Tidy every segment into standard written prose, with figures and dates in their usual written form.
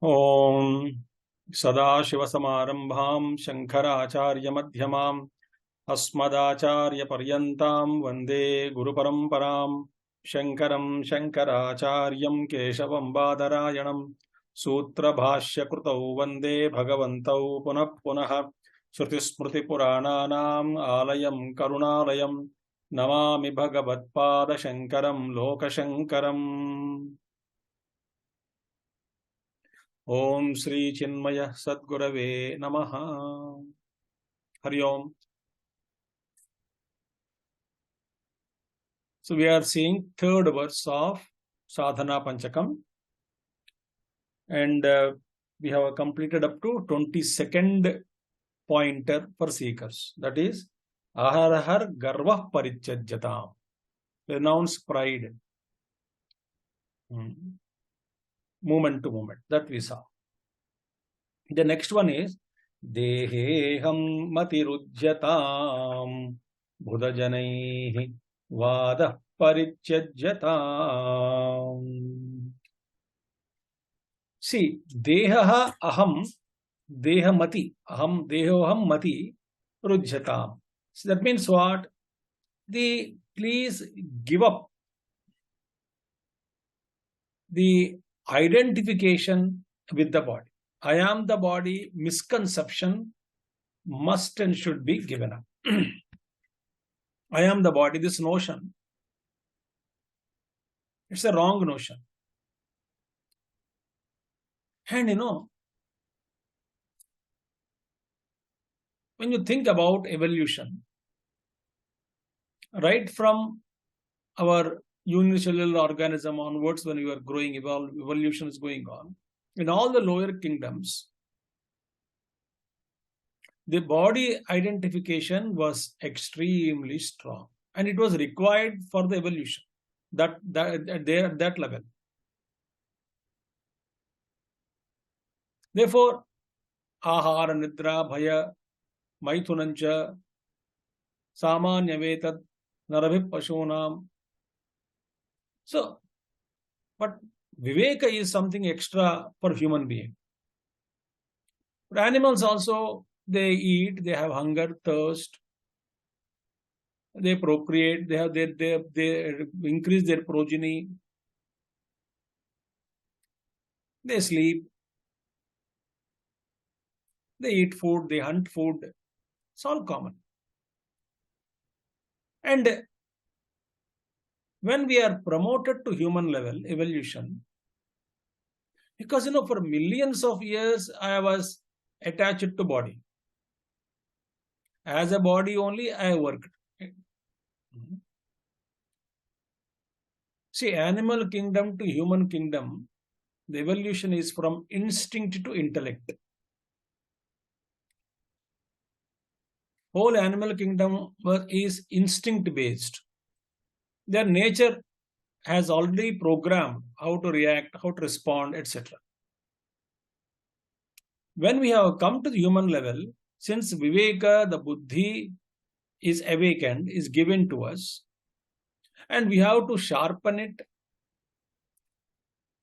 Om Sadashivasamarambham Shankaracharya-madhyamam Asmadacharya-paryantam Vande Guru-paramparam Shankaram Shankaracharyam Keshavam Badarayanam Sutra-bhashya-krutau Vande Bhagavantau Punah-punah Shruti-smriti-purananam Alayam Karunalayam Namami Bhagavat-pada Shankaram Loka-shankaram. Om Shri Chinmaya Sadgurave Namaha. Hari Om. So we are seeing third verse of Sadhana Panchakam, and we have completed up to 22nd pointer for seekers. That is Aharahar Garva Parichajyatam. Renounce pride. Moment to moment. That we saw. The next one is Deheham Matirujyatam Buddhajanaihi Vada Parichajyatam. See, Dehaha Aham Dehamati Aham Dehoham Mati Rujyatam. So that means what? Please give up the identification with the body. I am the body misconception must and should be given up. I am the body, this notion, it's a wrong notion. And when you think about evolution, right from our unicellular organism onwards, when we are growing, evolution is going on. In all the lower kingdoms, the body identification was extremely strong, and it was required for the evolution. That level. Therefore, ahara nidra bhaya maithunancha samanya vetad narabhi pashunam. So, but Viveka is something extra for human being. But animals also, they eat, they have hunger, thirst, they procreate, they increase their progeny, they sleep, they eat food, they hunt food. It's all common. And when we are promoted to human level, evolution, because for millions of years I was attached to body. As a body only I worked. See, animal kingdom to human kingdom, the evolution is from instinct to intellect. Whole animal kingdom is instinct based. Their nature has already programmed how to react, how to respond, etc. When we have come to the human level, since Viveka, the Buddhi is awakened, is given to us, and we have to sharpen it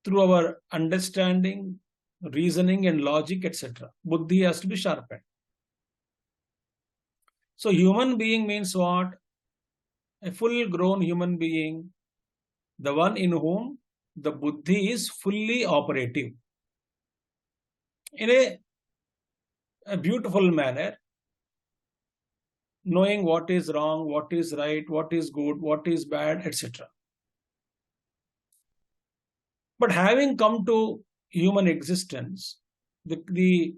through our understanding, reasoning and logic, etc. Buddhi has to be sharpened. So human being means what? A full-grown human being, the one in whom the Buddhi is fully operative. In a beautiful manner, knowing what is wrong, what is right, what is good, what is bad, etc. But having come to human existence, the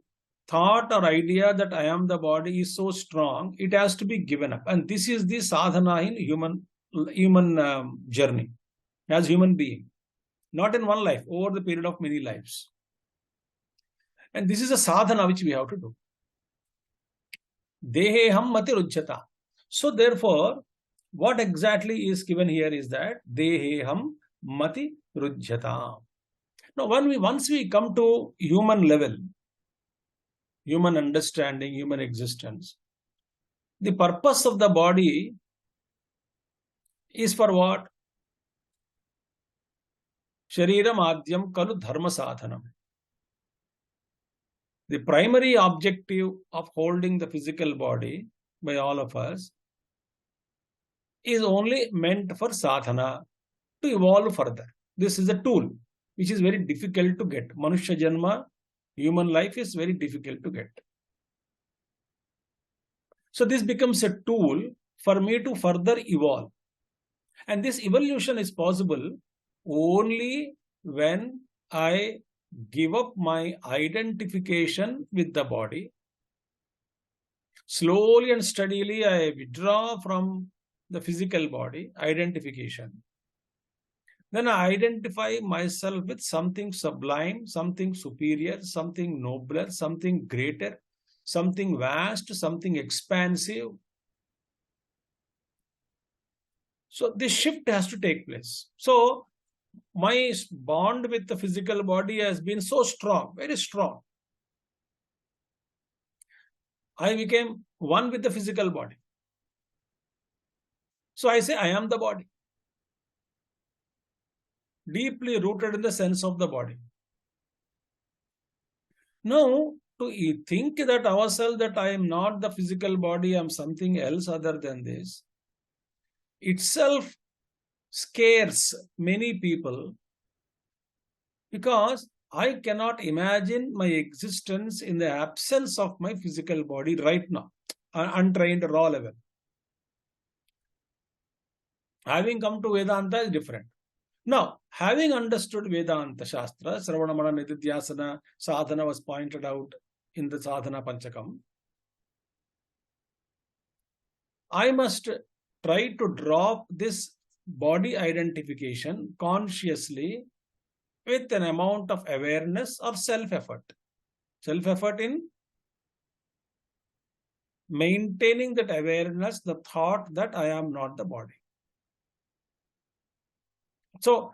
thought or idea that I am the body is so strong, it has to be given up. And this is the sadhana in human journey as human being. Not in one life, over the period of many lives. And this is a sadhana which we have to do. Deheham mati rujyata. So therefore, what exactly is given here is that Deheham mati rujyata. Now, once we come to human level, human understanding, human existence, the purpose of the body is for what? Shariram adyam kalu dharma sadhanam. The primary objective of holding the physical body by all of us is only meant for sadhana, to evolve further. This is a tool which is very difficult to get. Manushya Janma, human life is very difficult to get. So this becomes a tool for me to further evolve. And this evolution is possible only when I give up my identification with the body. Slowly and steadily I withdraw from the physical body, identification. Then I identify myself with something sublime, something superior, something nobler, something greater, something vast, something expansive. So this shift has to take place. So my bond with the physical body has been so strong, very strong. I became one with the physical body. So I say I am the body. Deeply rooted in the sense of the body. Now, to think that ourselves that I am not the physical body, I am something else other than this, itself scares many people, because I cannot imagine my existence in the absence of my physical body right now, untrained raw level. Having come to Vedanta is different. Now, having understood Vedanta Shastra, Sravana Mana Nididhyasana, Sadhana was pointed out in the Sadhana Panchakam, I must try to drop this body identification consciously with an amount of awareness or self-effort. Self-effort in maintaining that awareness, the thought that I am not the body. So,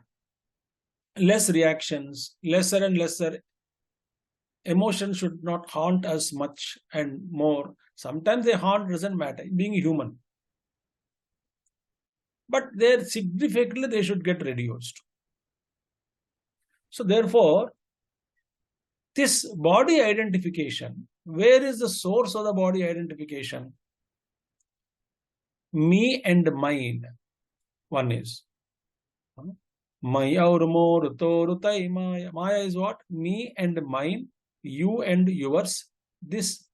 less reactions, lesser and lesser emotions should not haunt us much and more. Sometimes they haunt, doesn't matter, being human. But significantly they should get reduced. So therefore, this body identification, where is the source of the body identification? Me and mine. One is Maya or more, torutai Maya. Maya is what? Me and mine, you and yours. This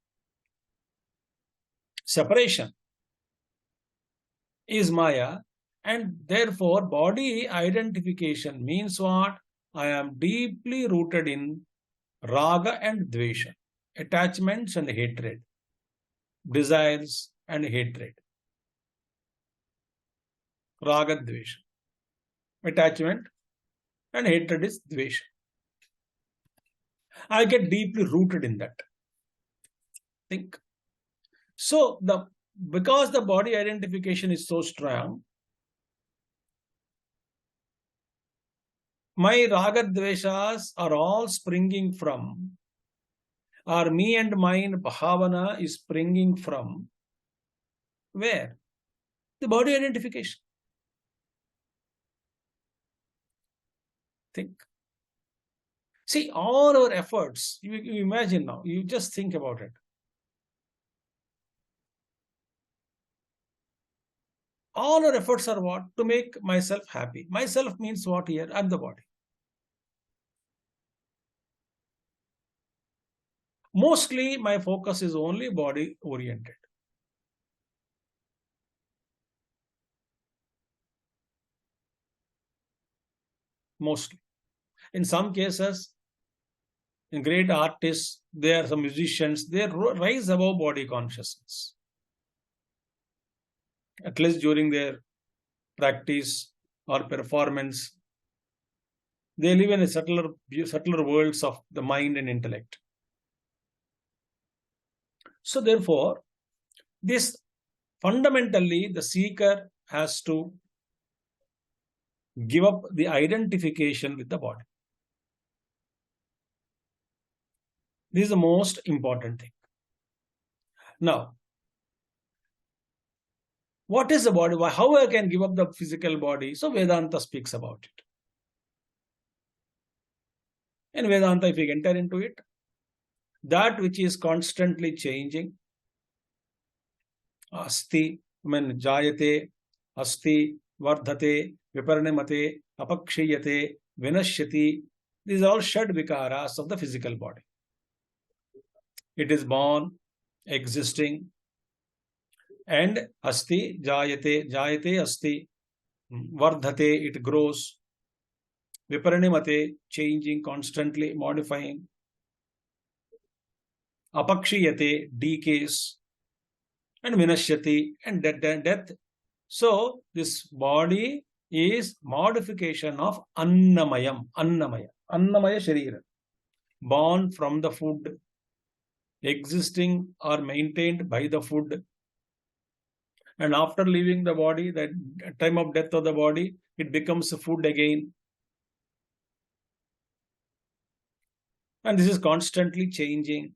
separation is Maya, and therefore body identification means what? I am deeply rooted in raga and dvesha, attachments and hatred, desires and hatred. Raga, dvesha. Attachment and hatred is dvesha. I get deeply rooted in that. Think. So because the body identification is so strong, my raga dveshas are all springing from, or me and mine bhavana is springing from, where? The body identification. Think. See, all our efforts, you imagine now, you just think about it. All our efforts are what? To make myself happy. Myself means what here? I'm the body. Mostly my focus is only body oriented. Mostly. In some cases, in great artists, there are some musicians, they rise above body consciousness. At least during their practice or performance, they live in a subtler worlds of the mind and intellect. So therefore, this fundamentally the seeker has to give up the identification with the body. This is the most important thing. Now, what is the body? How I can give up the physical body? So Vedanta speaks about it. In Vedanta, if you enter into it, that which is constantly changing. Asti, jayate, asti, vardhate, viparinamate, apakshiyate, vinashyati. These are all shad vikaras of the physical body. It is born, existing, and asti, jayate asti, vardhate, it grows, viparinamate, changing, constantly modifying, apakshiyate, decays, and vinashyati, and death. So this body is modification of Annamaya Sharira, born from the food, existing or maintained by the food, and after leaving the body, that time of death of the body, it becomes food again. And this is constantly changing.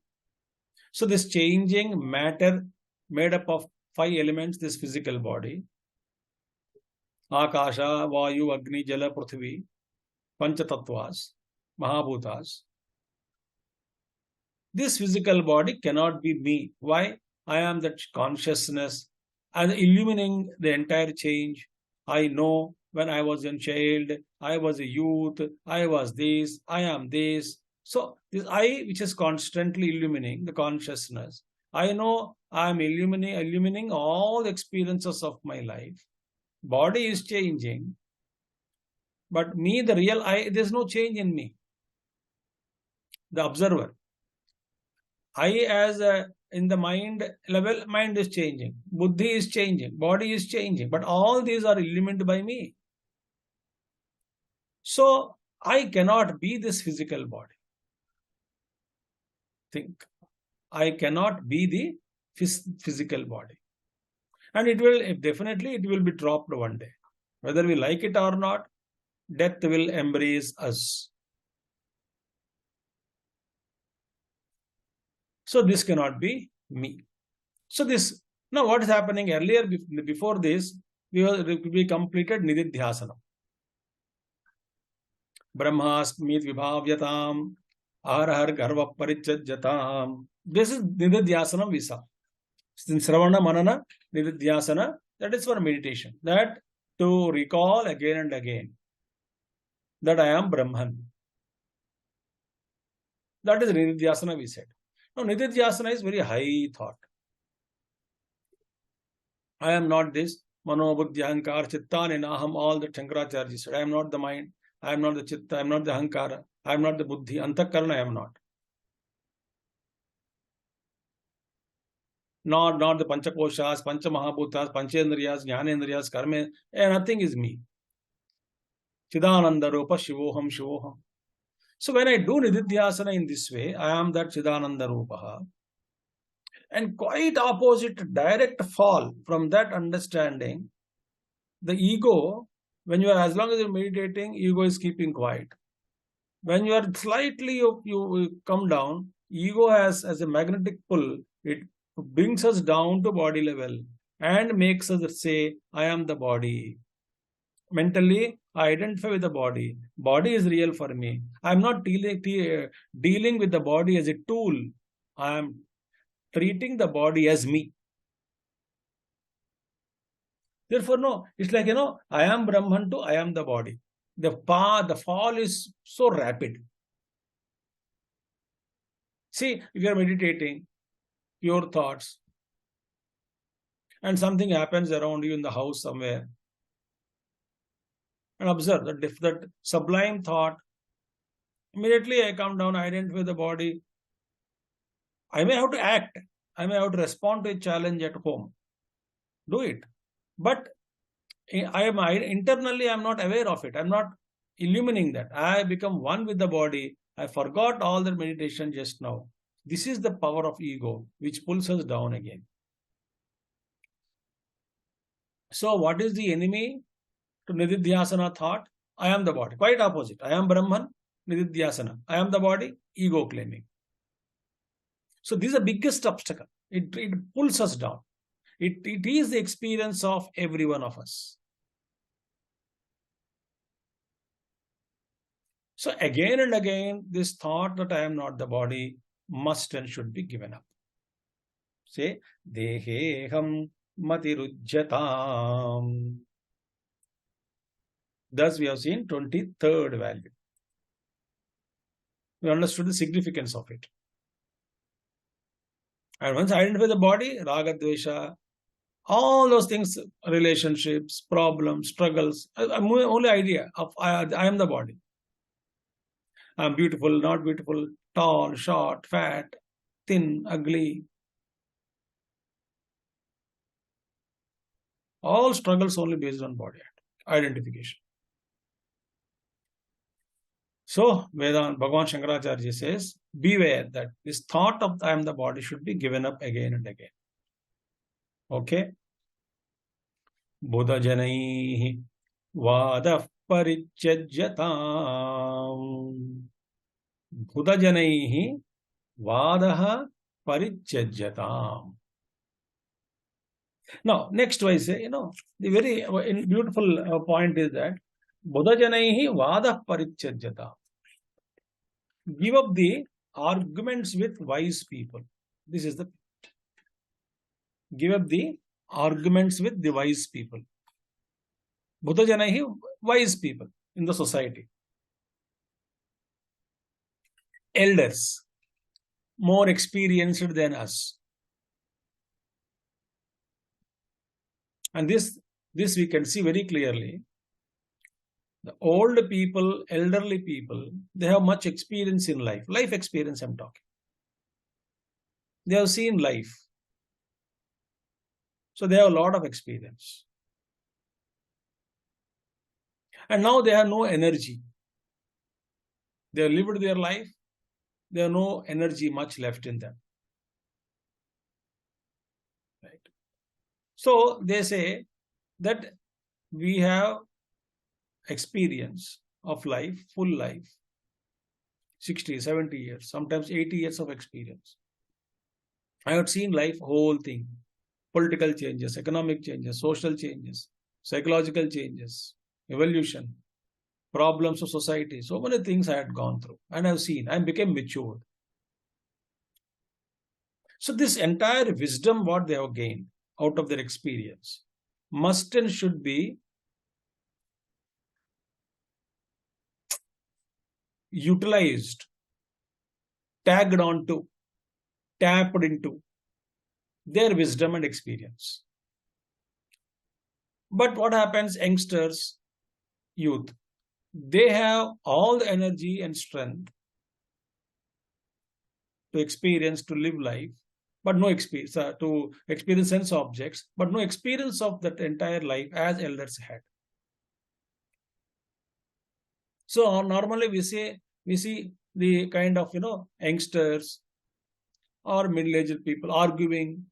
So this changing matter made up of 5 elements, this physical body: Akasha, Vayu, Agni, Jala, Prithvi, Panchatatvas, Mahabhutas. This physical body cannot be me. Why? I am that consciousness and illuminating the entire change. I know when I was a child, I was a youth, I was this, I am this. So this I, which is constantly illuminating the consciousness, I know I am illuminating all the experiences of my life. Body is changing, but me, the real I, there's no change in me. The observer. I as in the mind level, mind is changing, buddhi is changing, body is changing, but all these are illuminated by me. So I cannot be this physical body. Think. I cannot be the physical body. And it will definitely, it will be dropped one day. Whether we like it or not, death will embrace us. So this cannot be me. So this, now what is happening earlier, before this, we completed Nididhyasana. Brahmasmit vibhavyatam, arhar garva parichajyatam. This is Nididhyasana we saw. Sravana Manana Nididhyasana, that is for meditation. That to recall again and again that I am Brahman. That is Nididhyasana we said. Now Nididhyasana is very high thought. I am not this. Mano buddhi ahankar chitta ninaham, all the Shankaracharya said. I am not the mind. I am not the chitta. I am not the ahankara. I am not the buddhi. Antakarana I am not. Not the Panchakoshas, Panchamahabhutas, Panchendriyas, Jnanendriyas, Karma. Nothing is me. Chidananda Rupa Shivoham Shivoham. So when I do Nididhyasana in this way, I am that Chidananda Rupa. And quite opposite, direct fall from that understanding, the ego, when you are, as long as you're meditating, ego is keeping quiet. When you are slightly, you come down, ego has, as a magnetic pull, it brings us down to body level and makes us say, I am the body. Mentally, I identify with the body. Body is real for me. I am not dealing with the body as a tool. I am treating the body as me. Therefore, no, it's like, I am Brahman to I am the body. The fall is so rapid. See, if you are meditating, pure thoughts, and something happens around you in the house somewhere, and observe that sublime thought, immediately I come down, I identify the body. I may have to act. I may have to respond to a challenge at home. Do it. But internally, I'm not aware of it. I'm not illuminating that. I become one with the body. I forgot all the meditation just now. This is the power of ego, which pulls us down again. So what is the enemy to Nididhyasana thought? I am the body. Quite opposite. I am Brahman, Nididhyasana. I am the body, ego claiming. So this is the biggest obstacle. It pulls us down. It is the experience of every one of us. So again and again, this thought that I am not the body, must and should be given up. Say, Deheham matirujjatam. Thus we have seen 23rd value. We understood the significance of it. And once identify the body, raga, dvesha, all those things, relationships, problems, struggles, only idea of I am the body. I am beautiful, not beautiful, tall, short, fat, thin, ugly. All struggles only based on body identification. So, Vedanta, Bhagavan Shankaracharya says, beware that this thought of I am the body should be given up again and again. Okay? Buddha janaihi vada parityajyatam. Buddha janaihi vadaha parityajyatam. Now, next I say, the very beautiful point is that Buddha janaihi vada parityajyatam. Give up the arguments with wise people. This is the give up the arguments with the wise people. Buddha janaihi, wise people in the society. Elders, more experienced than us. And this we can see very clearly. The old people, elderly people, they have much experience in life. Life experience I'm talking. They have seen life. So they have a lot of experience. And now they have no energy. They have lived their life. They have no energy much left in them. Right? So they say that we have experience of life, full life, 60, 70 years, sometimes 80 years of experience. I have seen life, whole thing, political changes, economic changes, social changes, psychological changes, evolution, problems of society, so many things I had gone through and I have seen, I became matured. So this entire wisdom, what they have gained out of their experience, must and should be utilized, tagged onto, tapped into their wisdom and experience. But what happens, youngsters, youth, they have all the energy and strength to experience, to live life, but no experience, to experience sense objects, but no experience of that entire life as elders had. So normally we see the kind of, youngsters or middle-aged people arguing,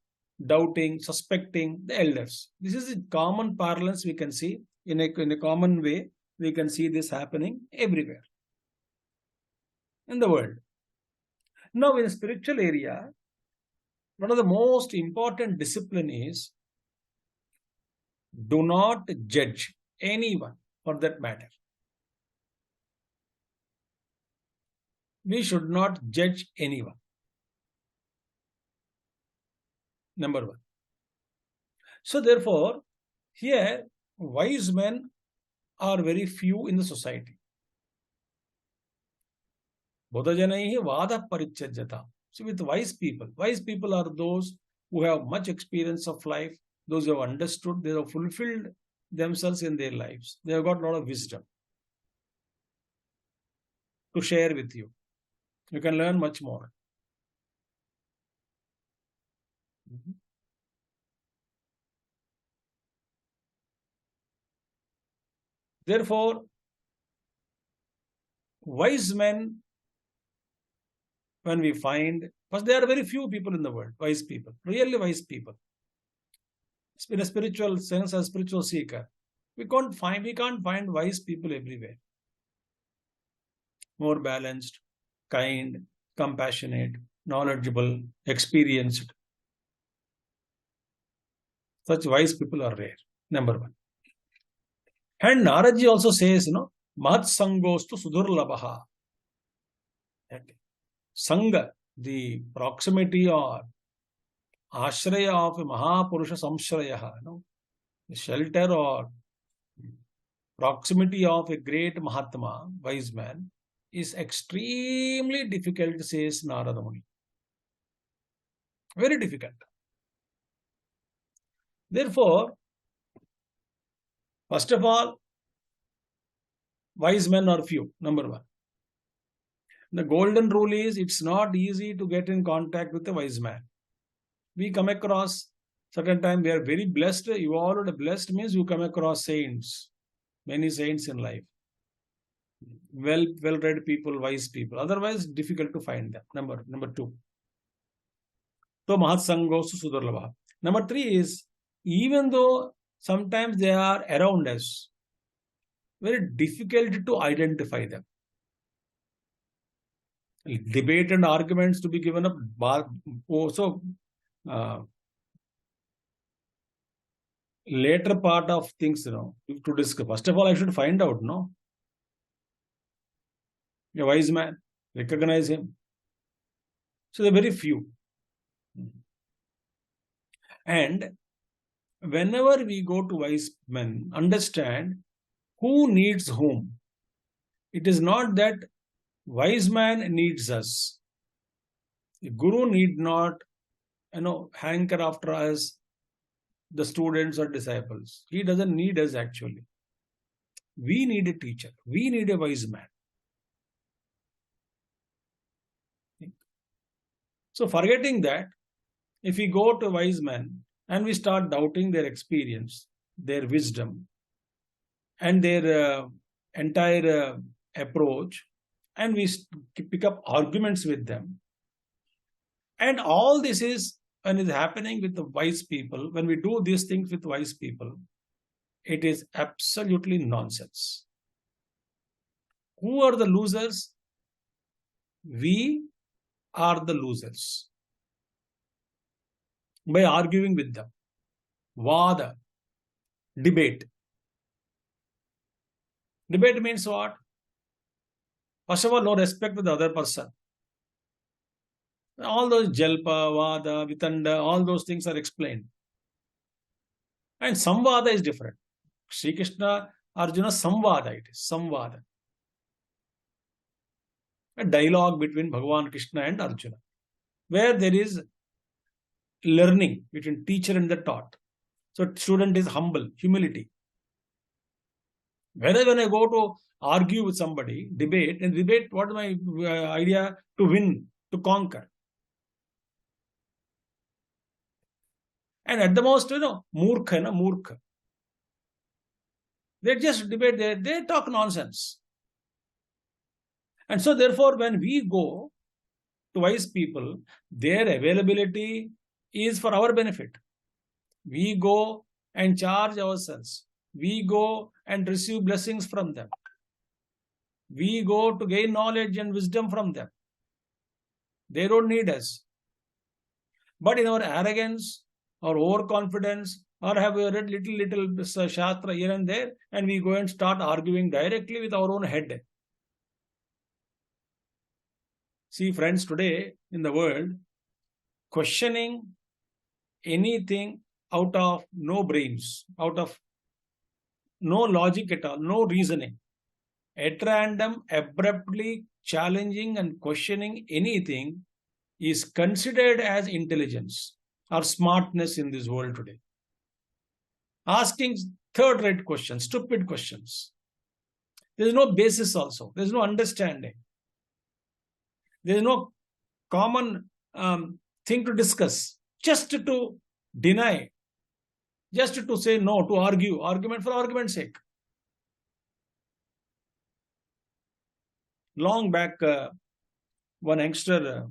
doubting, suspecting the elders. This is a common parlance we can see in a common way. We can see this happening everywhere in the world. Now in the spiritual area, one of the most important discipline is do not judge anyone for that matter. We should not judge anyone. Number one. So therefore, here wise men are very few in the society. Buddha janaihi vada parityajyata. So with wise people are those who have much experience of life, those who have understood, they have fulfilled themselves in their lives. They have got a lot of wisdom to share with you. You can learn much more. Therefore, wise men, when we find, first there are very few people in the world, wise people, really wise people. In a spiritual sense, as spiritual seeker, we can't find wise people everywhere. More balanced, kind, compassionate, knowledgeable, experienced. Such wise people are rare. Number one. And Naraji also says, Mahat Sangostu Sudurlabaha. Sangha, the proximity or ashraya of a Mahapurusha Samshraya, the shelter or proximity of a great Mahatma, wise man, is extremely difficult, says Narada Muni. Very difficult. Therefore, first of all, wise men are few, number one. The golden rule is it's not easy to get in contact with a wise man. We come across certain time, we are very blessed. Evolved blessed means you come across saints, many saints in life. Well-read people, wise people. Otherwise, difficult to find them. Number two. So Mahat Sangosu Sudurlabha. Number three is, even though sometimes they are around us, very difficult to identify them. Debate and arguments to be given up. Also, later part of things, to discuss. First of all, I should find out, a wise man, recognize him. So they're very few. And whenever we go to wise men, understand who needs whom. It is not that wise man needs us. The guru need not, hanker after us, the students or disciples. He doesn't need us actually. We need a teacher. We need a wise man. So forgetting that, if we go to wise men and we start doubting their experience, their wisdom, and their entire approach, and we pick up arguments with them, and all this is when it's happening with the wise people, when we do these things with wise people, it is absolutely nonsense. Who are the losers? We are the losers. By arguing with them. Vada. Debate. Debate means what? First of all, no respect to the other person. All those Jalpa, Vada, Vitanda, all those things are explained. And Samvada is different. Sri Krishna, Arjuna, Samvada it is. Samvada. A dialogue between Bhagavan Krishna and Arjuna, where there is learning between teacher and the taught. So student is humble, humility. Whether when I go to argue with somebody, debate, what is my idea? To win, to conquer. And at the most, murkha. They just debate, they talk nonsense. And so therefore, when we go to wise people, their availability is for our benefit. We go and charge ourselves. We go and receive blessings from them. We go to gain knowledge and wisdom from them. They don't need us. But in our arrogance or overconfidence, or have we read little Shastra here and there, and we go and start arguing directly with our own head. See, friends, today in the world, questioning anything out of no brains, out of no logic at all, no reasoning, at random, abruptly challenging and questioning anything is considered as intelligence or smartness in this world today. Asking third-rate questions, stupid questions. There is no basis also. There is no understanding. There is no common thing to discuss. Just to deny. Just to say no, to argue. Argument for argument's sake. Long back, one youngster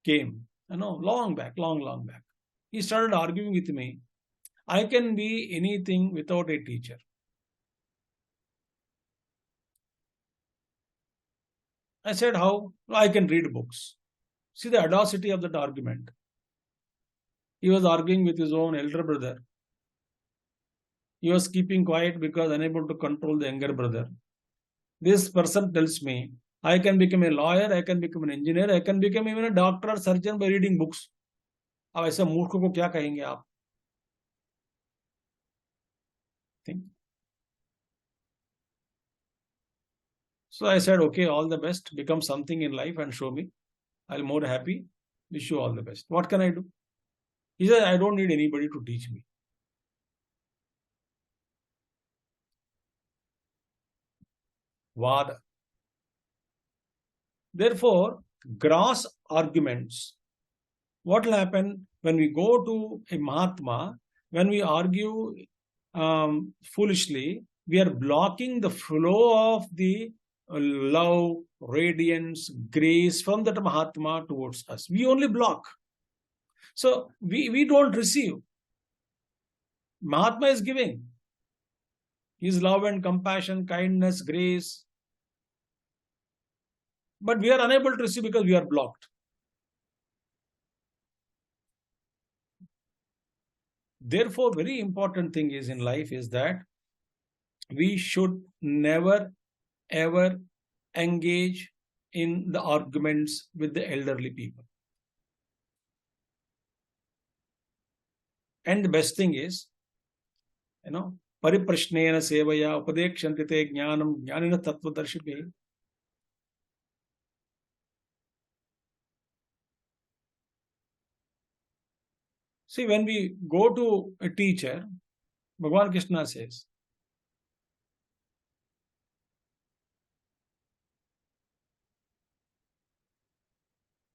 came. Long back. He started arguing with me. I can be anything without a teacher. I said, how? I can read books. See the audacity of that argument. He was arguing with his own elder brother. He was keeping quiet because unable to control the younger brother. This person tells me, I can become a lawyer, I can become an engineer, I can become even a doctor or surgeon by reading books. अब ऐसे मूर्ख को क्या कहेंगे आप? Think. So I said, okay, all the best. Become something in life and show me. I'll be more happy. Wish you all the best. What can I do? He said, I don't need anybody to teach me. Vada. Therefore, gross arguments. What will happen when we go to a Mahatma, when we argue foolishly, we are blocking the flow of the love, radiance, grace from that Mahatma towards us. We only block. So we don't receive. Mahatma is giving his love and compassion, kindness, grace. But we are unable to receive because we are blocked. Therefore, very important thing is in life is that we should never ever engage in the arguments with the elderly people. And the best thing is, pariprashnena sevaya upadekshante te jnanam jnanina tattvadarshibhe. See, when we go to a teacher, Bhagavan Krishna says,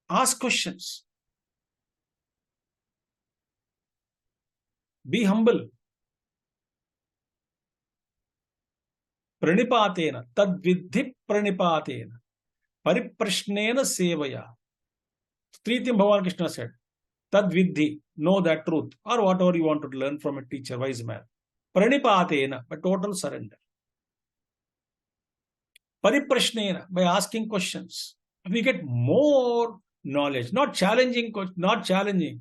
ask questions. Be humble. Pranipatena, tadvidhi pranipatena, pariprashnena sevaya. Three things Bhagavan Krishna said. Tadvidhi, know that truth, or whatever you want to learn from a teacher, wise man. Pranipatena, by total surrender. Pariprashnena, by asking questions. We get more knowledge, not challenging. Bhagavan,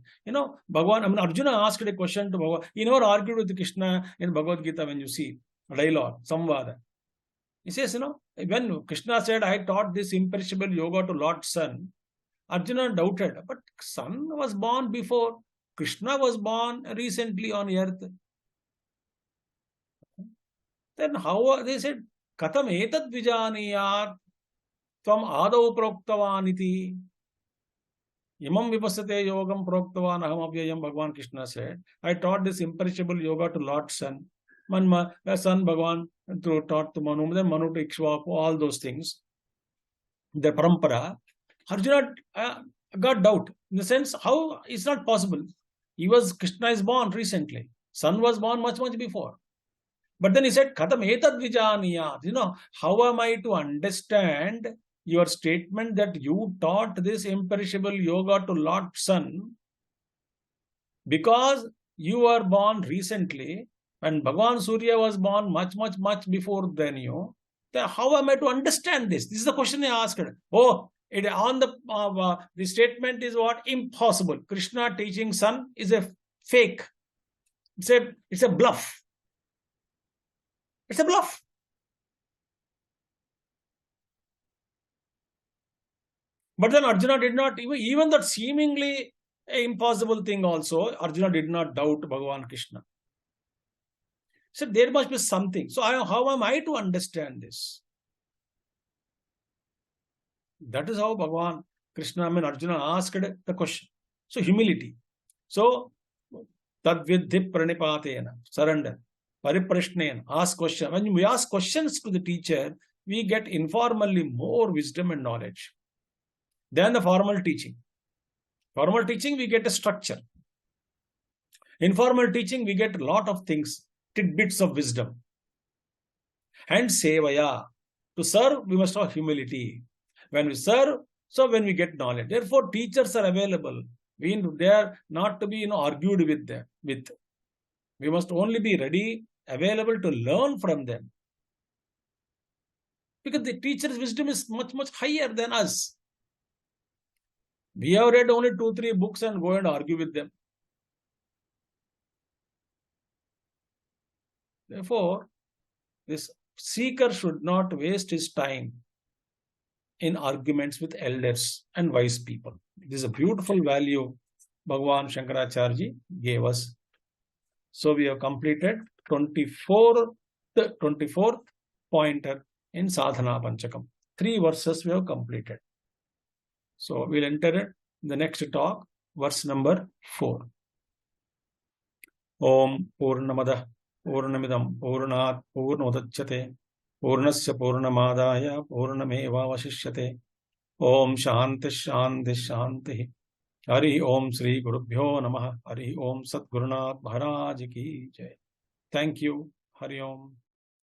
Arjuna asked a question to Bhagavan. He never argued with Krishna in Bhagavad Gita when you see dialogue, samvada. He says, when Krishna said, I taught this imperishable yoga to Lord Sun, Arjuna doubted, but Sun was born before. Krishna was born recently on earth. Then how, they said, Katam etad vijaniyat tvam adau proktavaniti. Imam vipassate yogam proktavan aham avyayam, Bhagavan Krishna said, I taught this imperishable yoga to Lord Sun. Sun Bhagavan taught to Manu, then Manu to Ikshvaku, all those things. The parampara. Arjuna got doubt in the sense how it's not possible. Krishna is born recently. Sun was born much before. But then he said, Katam etad vijaniyat. How am I to understand your statement that you taught this imperishable yoga to Lord Sun because you were born recently and Bhagavan Surya was born much before than you. Then how am I to understand this? This is the question I asked. The statement is what? Impossible. Krishna teaching Sun is a fake. It's a bluff. It's a bluff. But then Arjuna did not, even that seemingly impossible thing also, Arjuna did not doubt Bhagavan Krishna. So there must be something. So how am I to understand this? That is how Bhagavan Krishna, Arjuna asked the question. So humility. So tadvidhi pranipatena, surrender. Pariprashnena, ask questions. When we ask questions to the teacher, we get informally more wisdom and knowledge than the formal teaching. Formal teaching, we get a structure. Informal teaching, we get a lot of things, tidbits of wisdom. And sevaya. To serve, we must have humility. When we serve, so when we get knowledge. Therefore, teachers are available. They are not to be argued with them. We must only be ready, available to learn from them. Because the teacher's wisdom is much higher than us. We have read only 2-3 books and go and argue with them. Therefore, this seeker should not waste his time in arguments with elders and wise people. This is a beautiful value Bhagavan Shankaracharya gave us. So we have completed 24th pointer in Sadhana Panchakam. 3 verses we have completed. So we'll enter it in the next talk, verse number 4. Om Purnamadah Purnamidam Purnat Purnodachyate Purnasya Purnamadaya Purnameva Vasishyate. Om Shanti Shanti Shanti. Hari Om Sri Gurubhyo Namaha. Hari Om Satgurunath Maharaj Ki Jai. Thank you. Hari Om.